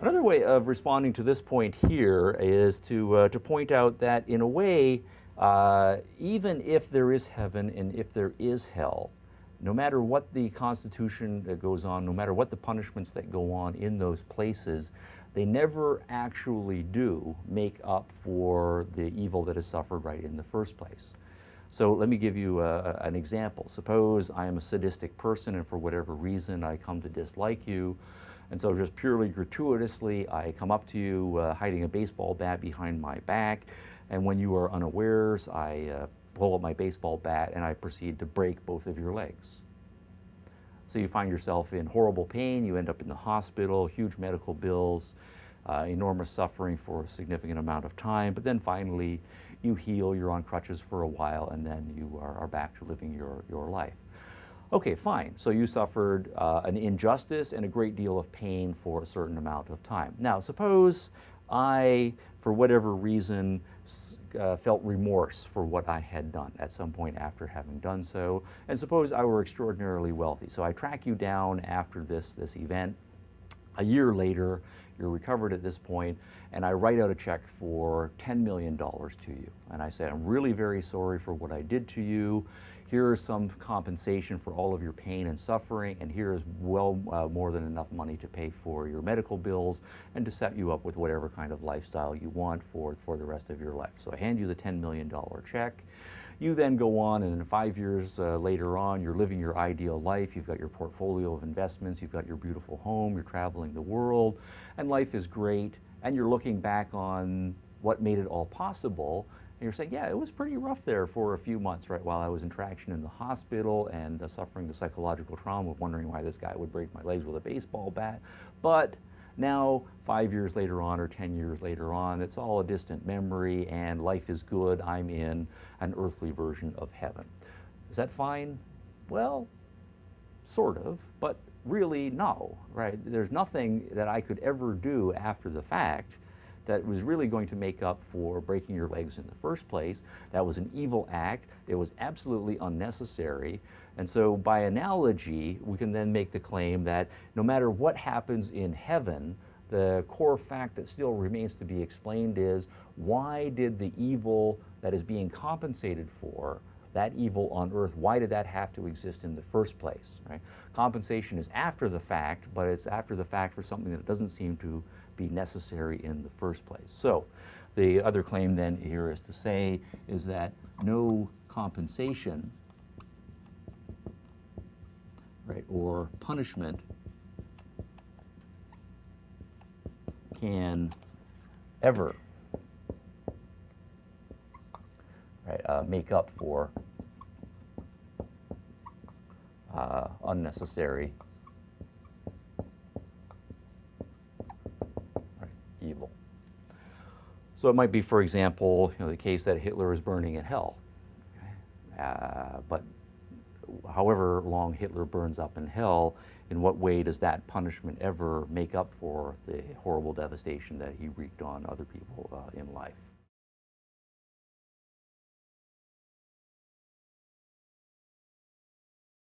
Another way of responding to this point here is to point out that in a way, even if there is heaven and if there is hell, no matter what the constitution that goes on, no matter what the punishments that go on in those places, they never actually do make up for the evil that is suffered right in the first place. So let me give you an example. Suppose I am a sadistic person and for whatever reason I come to dislike you. And so just purely gratuitously, I come up to you hiding a baseball bat behind my back. And when you are unawares, I pull up my baseball bat and I proceed to break both of your legs. So you find yourself in horrible pain, you end up in the hospital, huge medical bills, enormous suffering for a significant amount of time, but then finally you heal, you're on crutches for a while, and then you are back to living your life. Okay, fine. So you suffered an injustice and a great deal of pain for a certain amount of time. Now, suppose I, for whatever reason, felt remorse for what I had done at some point after having done so, and suppose I were extraordinarily wealthy. So I track you down after this event. A year later, you're recovered at this point, and I write out a check for $10 million to you. And I say, I'm really very sorry for what I did to you. Here is some compensation for all of your pain and suffering, and here is well more than enough money to pay for your medical bills and to set you up with whatever kind of lifestyle you want for the rest of your life. So I hand you the $10 million check. You then go on, and 5 years later on, you're living your ideal life. You've got your portfolio of investments, you've got your beautiful home, you're traveling the world, and life is great, and you're looking back on what made it all possible. And you're saying, yeah, it was pretty rough there for a few months, right, while I was in traction in the hospital and suffering the psychological trauma of wondering why this guy would break my legs with a baseball bat. But now, 5 years later on or 10 years later on, it's all a distant memory and life is good. I'm in an earthly version of heaven. Is that fine? Well, sort of, but really no, right? There's nothing that I could ever do after the fact that was really going to make up for breaking your legs in the first place. That was an evil act. It was absolutely unnecessary. And so by analogy, we can then make the claim that no matter what happens in heaven, the core fact that still remains to be explained is, why did the evil that is being compensated for, that evil on earth, why did that have to exist in the first place, right? Compensation is after the fact, but it's after the fact for something that doesn't seem to be necessary in the first place. So the other claim then here is to say is that no compensation, right, or punishment can ever, right, make up for unnecessary evil. So it might be, for example, the case that Hitler is burning in hell. But however long Hitler burns up in hell, in what way does that punishment ever make up for the horrible devastation that he wreaked on other people in life?